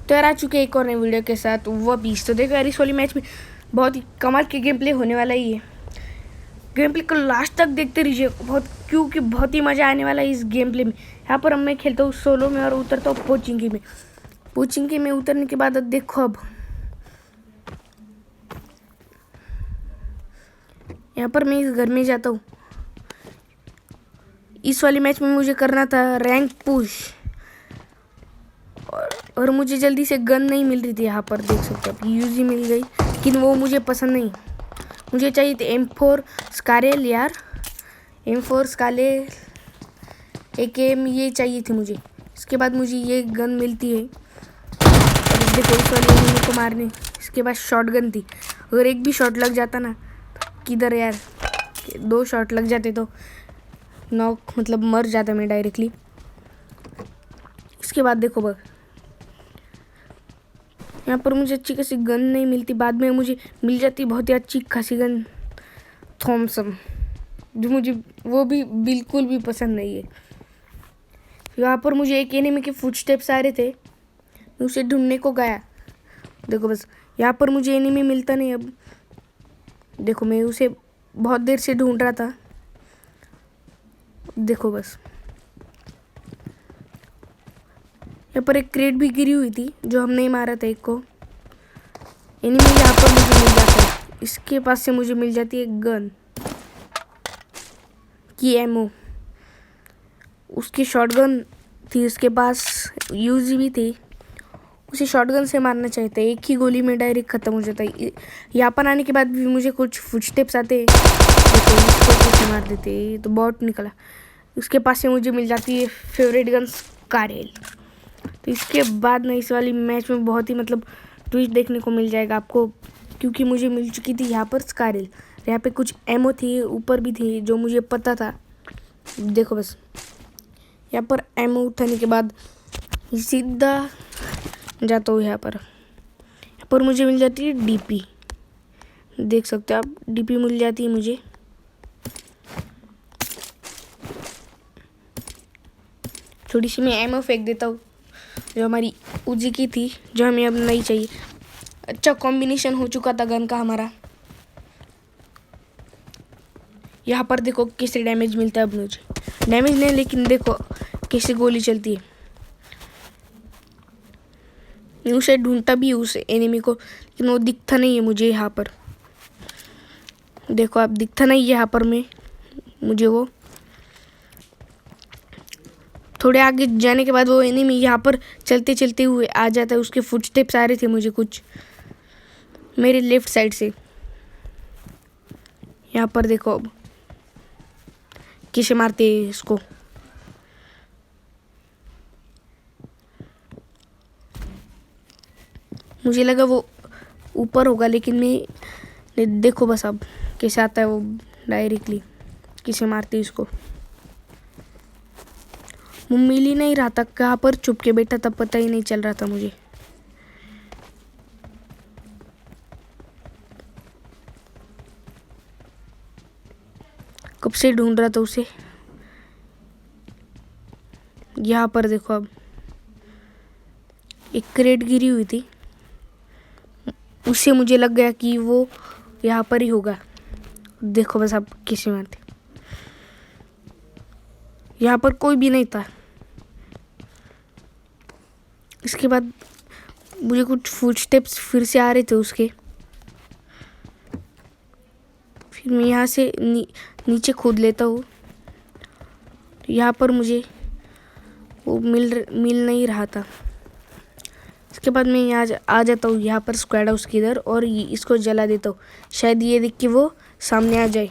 तो यार आ चुके एक और नई वीडियो के साथ वो 20। तो देखो यार इस वाली मैच में बहुत ही कमाल के गेम प्ले होने वाला ही है। गेम प्ले को लास्ट तक देखते रहिए क्योंकि बहुत ही मज़ा आने वाला है इस गेम प्ले में। यहाँ पर मैं खेलता हूँ सोलो में और उतरता हूँ पोचिंकी में। पोचिंकी में उतरने के बाद देखो अब यहाँ पर मैं इस घर में जाता हूँ। इस वाली मैच में मुझे करना था रैंक पुश और मुझे जल्दी से गन नहीं मिल रही थी। यहाँ पर देख सकते हो यूजी मिल गई लेकिन वो मुझे पसंद नहीं। मुझे चाहिए थे M4 स्कारलेट यार, M4 स्कारलेट AKM ये चाहिए थी मुझे। इसके बाद मुझे ये गन मिलती है और देखो इस वाले एनिमी को मारने। इसके बाद शॉट गन थी, अगर एक भी शॉट लग जाता ना किधर यार 2 शॉट लग जाते तो नॉक मतलब मर जाता मैं डायरेक्टली। इसके बाद देखो बस यहाँ पर मुझे अच्छी खासी गन नहीं मिलती, बाद में मुझे मिल जाती बहुत ही अच्छी खासी गन थॉमसन, जो मुझे वो भी बिल्कुल भी पसंद नहीं है। यहाँ पर मुझे एक एनिमी के फुटस्टेप्स आ रहे थे, मैं उसे ढूंढने को गया। देखो बस यहाँ पर मुझे एनिमी मिलता नहीं। अब देखो मैं उसे बहुत देर से ढूंढ रहा था। देखो बस यहाँ पर एक क्रेट भी गिरी हुई थी जो हम नहीं मारा था एक को। एनिमी यहाँ पर मुझे मिल जाता है, इसके पास से मुझे मिल जाती है गन की एमओ। उसकी शॉटगन थी, उसके पास यूजी भी थी। उसे शॉटगन से मारना चाहिए था, एक ही गोली में डायरेक्ट ख़त्म हो जाता है। यहाँ पर आने के बाद भी मुझे कुछ फुटस्टेप्स आते तो इसको कैसे मार देते, तो बॉट निकला। उसके पास से मुझे मिल जाती है फेवरेट गन स्कारलेट। तो इसके बाद ना इस वाली मैच में बहुत ही मतलब ट्विस्ट देखने को मिल जाएगा आपको, क्योंकि मुझे मिल चुकी थी यहाँ पर स्कारलेट। यहाँ पे कुछ एमओ थी, ऊपर भी थी जो मुझे पता था। देखो बस यहाँ पर एमओ उठाने के बाद सीधा जाता हूँ। यहाँ पर मुझे मिल जाती है डीपी, देख सकते हो आप डीपी मिल जाती है मुझे। थोड़ी सी मैं एमओ फेंक देता हूँ जो हमारी उजी की थी, जो हमें अब नहीं चाहिए। अच्छा कॉम्बिनेशन हो चुका था गन का हमारा। यहाँ पर देखो कैसे डैमेज मिलता है अब मुझे, डैमेज नहीं लेकिन देखो कैसे गोली चलती है। मैं उसे ढूंढता भी उस एनिमी को लेकिन वो दिखता नहीं है मुझे। यहाँ पर देखो आप दिखता नहीं है यहाँ पर मुझे वो थोड़े आगे जाने के बाद वो एनिमी यहाँ पर चलते चलते हुए आ जाता है। उसके फुटस्टेप्स आ रहे थे मुझे कुछ मेरे लेफ्ट साइड से। यहाँ पर देखो अब कैसे मारते हैं इसको। मुझे लगा वो ऊपर होगा लेकिन मैं देखो बस अब कैसे आता है वो डायरेक्टली कैसे मारते इसको। वो मिल ही नहीं रहा था, कहाँ पर छुप के बैठा था पता ही नहीं चल रहा था मुझे। कब से ढूंढ रहा था उसे। यहाँ पर देखो अब एक क्रेट गिरी हुई थी, उससे मुझे लग गया कि वो यहाँ पर ही होगा। देखो बस अब कैसे मारते। यहाँ पर कोई भी नहीं था। इसके बाद मुझे कुछ फुटस्टेप्स फिर से आ रहे थे उसके। फिर मैं यहाँ से नीचे खोद लेता हूँ। यहाँ पर मुझे वो मिल नहीं रहा था। इसके बाद मैं यहाँ आ जाता हूँ यहाँ पर स्क्वाड हाउस की इधर और इसको जला देता हूँ, शायद ये देख के वो सामने आ जाए।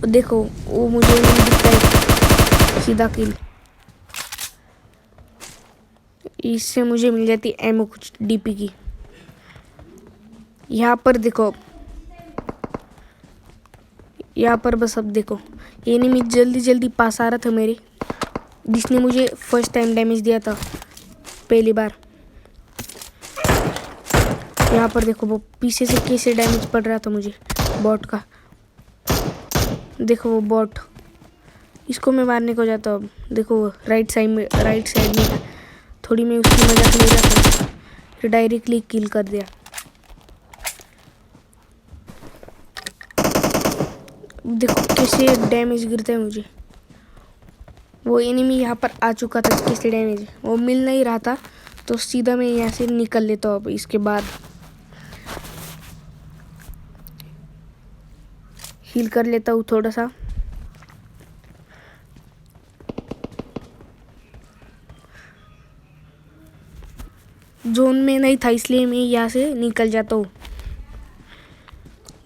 देखो वो मुझे नहीं दिखता है, सीधा किल। इससे मुझे मिल जाती है एमओ कुछ डीपी की। यहाँ पर देखो यहाँ पर बस अब देखो एनिमी जल्दी जल्दी पास आ रहा था मेरे, जिसने मुझे फर्स्ट टाइम डैमेज दिया था पहली बार। यहाँ पर देखो वो पीछे से कैसे डैमेज पड़ रहा था मुझे बॉट का। देखो वो बॉट इसको मैं मारने को जाता हूँ। अब देखो राइट साइड में था। थोड़ी मैं उसकी मजाक ले रहा था, फिर डायरेक्टली किल कर दिया। देखो कैसे डैमेज गिरता है मुझे। वो एनिमी यहाँ पर आ चुका था, कैसे डैमेज वो मिल नहीं रहा था, तो सीधा मैं यहाँ से निकल लेता हूँ। अब इसके बाद हील कर लेता हूँ थोड़ा सा। जोन में नहीं था इसलिए मैं यहाँ से निकल जाता हूँ।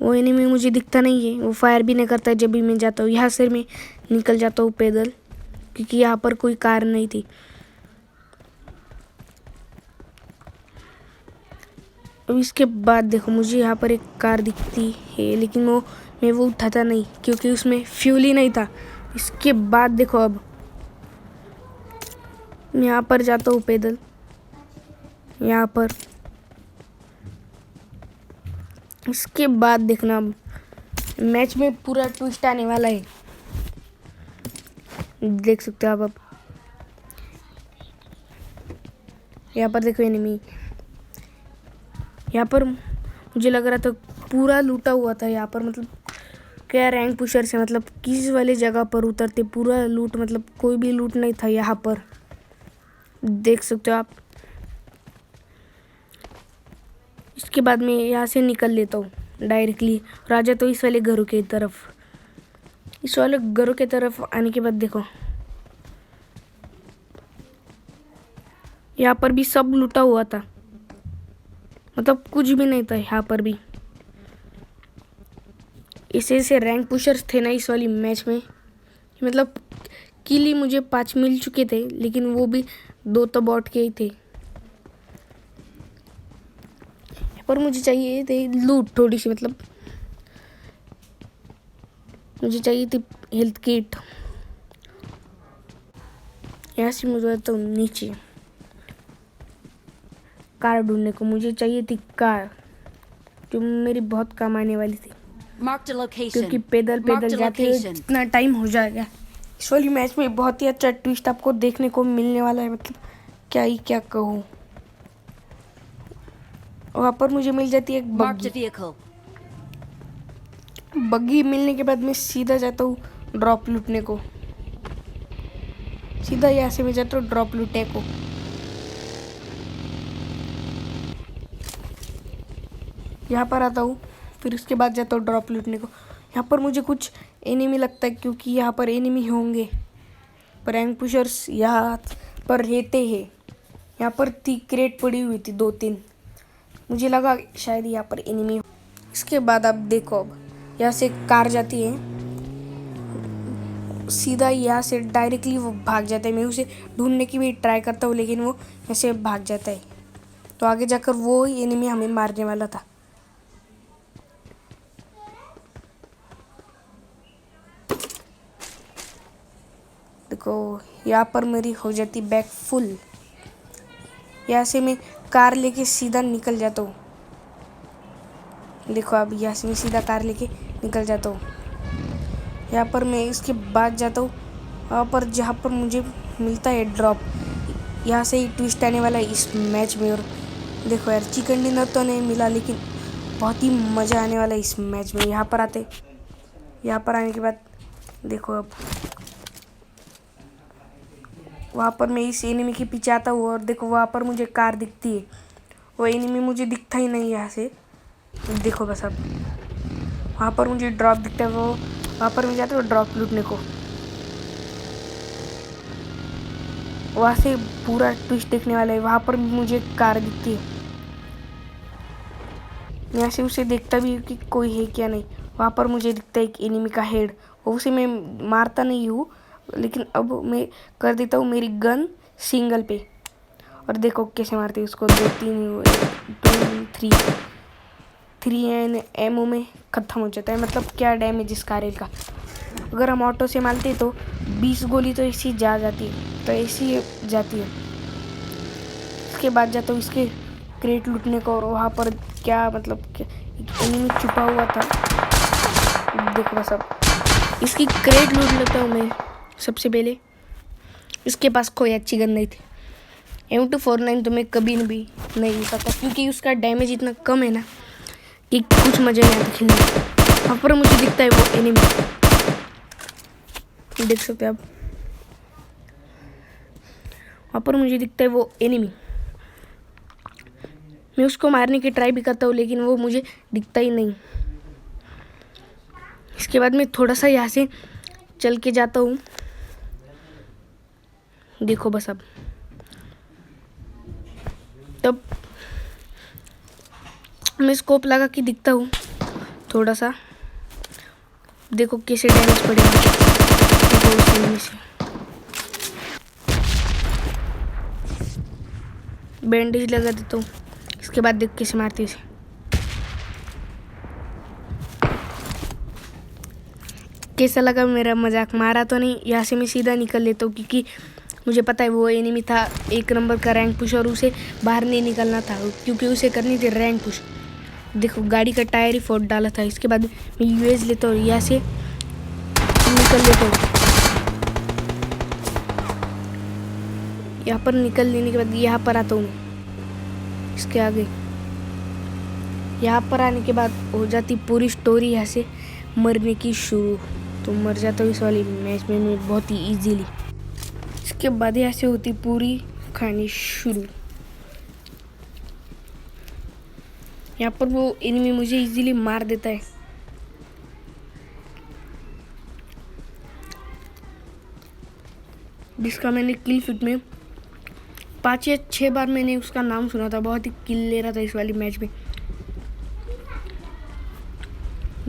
वो एनिमी मुझे दिखता नहीं है, वो फायर भी नहीं करता है जब भी मैं जाता हूँ। यहाँ से मैं निकल जाता हूँ पैदल, क्योंकि यहाँ पर कोई कार नहीं थी। अब इसके बाद देखो मुझे यहाँ पर एक कार दिखती है, लेकिन मैं वो उठाता नहीं क्योंकि उसमें फ्यूल ही नहीं था। इसके बाद देखो अब मैं यहाँ पर जाता हूँ पैदल। यहाँ पर इसके बाद देखना अब मैच में पूरा ट्विस्ट आने वाला है, देख सकते हो आप। अब यहाँ पर देखो एनिमी, यहाँ पर मुझे लग रहा था पूरा लूटा हुआ था। यहाँ पर मतलब क्या रैंक पुशर से मतलब किस वाले जगह पर उतरते पूरा लूट, मतलब कोई भी लूट नहीं था यहाँ पर, देख सकते हो आप। इसके बाद मैं यहाँ से निकल लेता हूँ डायरेक्टली, राजा तो इस वाले घरों की तरफ। इस वाले घरों की तरफ आने के बाद देखो यहाँ पर भी सब लूटा हुआ था, मतलब कुछ भी नहीं था यहाँ पर भी। ऐसे रैंक पुशर्स थे ना इस वाली मैच में, मतलब किल ही मुझे 5 मिल चुके थे, लेकिन वो भी 2 तो बॉट के ही थे। पर मुझे चाहिए थे लूट थोड़ी सी, मतलब मुझे चाहिए थी हेल्थ किट। यहाँ से मुझे तो नीचे कार ढूंढने को, मुझे चाहिए थी कार जो मेरी बहुत काम आने वाली थी, क्योंकि पैदल जाते हुए इतना टाइम हो जाएगा। इस वाली मैच में बहुत ही अच्छा ट्विस्ट आपको देखने को मिलने वाला है, मतलब क्या कहूँ। वहाँ पर मुझे मिल जाती है एक बग्गी मिलने के बाद मैं सीधा जाता हूँ ड्रॉप लूटने को। सीधा यहाँ से मैं जाता हूँ ड्रॉप लूटने को। यहाँ पर आता हूँ, फिर उसके बाद जाता हूँ ड्रॉप लूटने को। यहाँ पर मुझे कुछ एनिमी लगता है, क्योंकि यहाँ पर एनिमी होंगे, पर रैंक पुशर्स यहाँ पर रहते हैं। यहाँ पर थी क्रेट पड़ी हुई थी 2-3, मुझे लगा शायद यहाँ पर एनिमी हो। इसके बाद आप देखो, अब यहाँ से कार जाती है, सीधा यहाँ से डायरेक्टली वो भाग जाता है। मैं उसे ढूंढने की भी ट्राई करता हूँ, लेकिन वो ऐसे भाग जाता है, तो आगे जाकर वो एनिमी हमें मारने वाला था। देखो यहाँ पर मेरी हो जाती बैक फुल। यहाँ से मैं कार लेके सीधा निकल जाता हूँ। देखो अब यहाँ से मैं सीधा कार लेके निकल जाता हूँ। यहाँ पर मैं इसके बाद जाता हूँ वहाँ पर जहाँ पर मुझे मिलता है ड्रॉप। यहाँ से ही ट्विस्ट आने वाला है इस मैच में। और देखो यार, चिकन डिनर तो नहीं मिला, लेकिन बहुत ही मज़ा आने वाला है इस मैच में। यहाँ पर आने के बाद देखो अब वहाँ पर मैं इस एनिमी के पीछे आता हूँ, और देखो वहाँ पर मुझे कार दिखती है। वो एनिमी मुझे दिखता ही नहीं यहाँ से। देखो बस अब वहाँ पर मुझे ड्रॉप दिखता है, वो वहाँ पर मैं जाता हूँ ड्रॉप लूटने को। वहाँ से पूरा ट्विस्ट देखने वाला है। वहाँ पर मुझे कार दिखती है, यहाँ से उसे देखता भी हूँ कि कोई है क्या नहीं। वहाँ पर मुझे दिखता है एक एनिमी का हेड, उसे मैं मारता नहीं हूँ, लेकिन अब मैं कर देता हूँ मेरी गन सिंगल पे। और देखो कैसे मारते हैं उसको, 3 एमओ में ख़त्म हो जाता है। मतलब क्या डैमेज इस कारल का। अगर हम ऑटो से मारते तो 20 गोली तो ऐसी जाती है। इसके बाद जाता हूँ इसके क्रेट लूटने को, और वहाँ पर क्या मतलब एक एनिमी छुपा हुआ था। देखो बस अब इसकी क्रेट लूट लेता हूँ मैं। सबसे पहले इसके पास कोई अच्छी गन नहीं थी। M249 तो मैं कभी भी नहीं सकता क्योंकि उसका डैमेज इतना कम है ना कि कुछ मज़ा नहीं आता खेलने में। वहाँ पर मुझे दिखता है वो एनिमी, देख सकते हैं आप, वहाँ पर मुझे दिखता है वो एनिमी। मैं उसको मारने की ट्राई भी करता हूँ लेकिन वो मुझे दिखता ही नहीं। इसके बाद मैं थोड़ा सा यहाँ से चल के जाता हूँ, देखो बस अब तब मैं स्कोप लगा के दिखता हूँ थोड़ा सा, देखो कैसे डैमेज पड़ेगा। देखो उस एनिमी से बैंडेज लगा देता हूँ, इसके बाद देख कैसे मारती इसे। कैसा लगा मेरा मजाक? मारा तो नहीं, यहाँ से मैं सीधा निकल लेता हूँ क्योंकि मुझे पता है वो एनिमी था 1 नंबर का रैंक पुश और उसे बाहर नहीं निकलना था क्योंकि उसे करनी थी रैंक पुश। देखो गाड़ी का टायर ही फोड़ डाला था। इसके बाद मैं यूएस लेता हूँ, यहाँ से निकल लेता हूँ। यहाँ पर निकल लेने के बाद यहाँ पर आता हूँ मैं इसके आगे। यहाँ पर आने के बाद हो जाती पूरी स्टोरी यहाँ से मरने की शुरू। तो मर जाता हूँ इस वाली मैच में मैं बहुत ही इजीली। इसके बाद यहाँ से होती पूरी कहानी शुरू। यहाँ पर वो एनिमी मुझे इजीली मार देता है। जिसका मैंने किल फीड में 5 या 6 बार मैंने उसका नाम सुना था। बहुत ही किल ले रहा था इस वाली मैच में।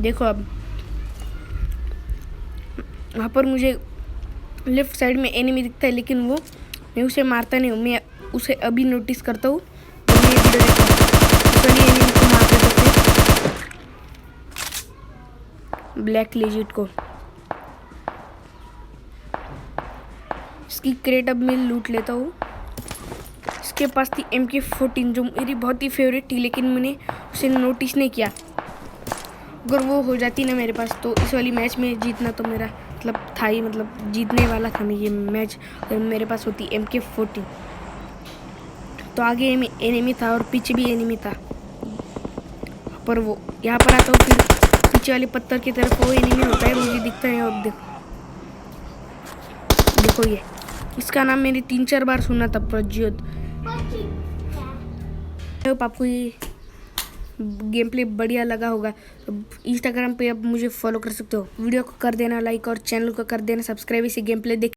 देखो अब वहाँ पर मुझे लेफ्ट साइड में एनिमी दिखता है लेकिन वो मैं उसे मारता नहीं हूँ। मैं उसे अभी नोटिस करता हूँ तो मैं वीडियो देखता हूँ। इस वाली एनिमी को मार देता हूँ, ब्लैक लेजिट को। इसकी क्रेट अब मैं लूट लेता हूँ। इसके पास थी MK14 जो मेरी बहुत ही फेवरेट थी लेकिन मैंने उसे नोटिस नहीं किया। अगर वो हो जाती ना मेरे पास तो इस वाली मैच में जीतना तो मेरा मतलब था ही, मतलब जीतने वाला था मैं ये मैच अगर मेरे पास होती MK14। तो आगे एनिमी था और पीछे भी एनिमी था। पर वो यहाँ पर आता हूँ फिर पीछे वाले पत्थर की तरफ वो एनिमी होता है, मुझे दिखता है। अब देखो ये इसका नाम मैंने 3-4 बार सुना था, प्रज्योत। आपको ये गेम प्ले बढ़िया लगा होगा तो इंस्टाग्राम पे आप मुझे फॉलो कर सकते हो। वीडियो को कर देना लाइक और चैनल को कर देना सब्सक्राइब इसे गेम प्ले देख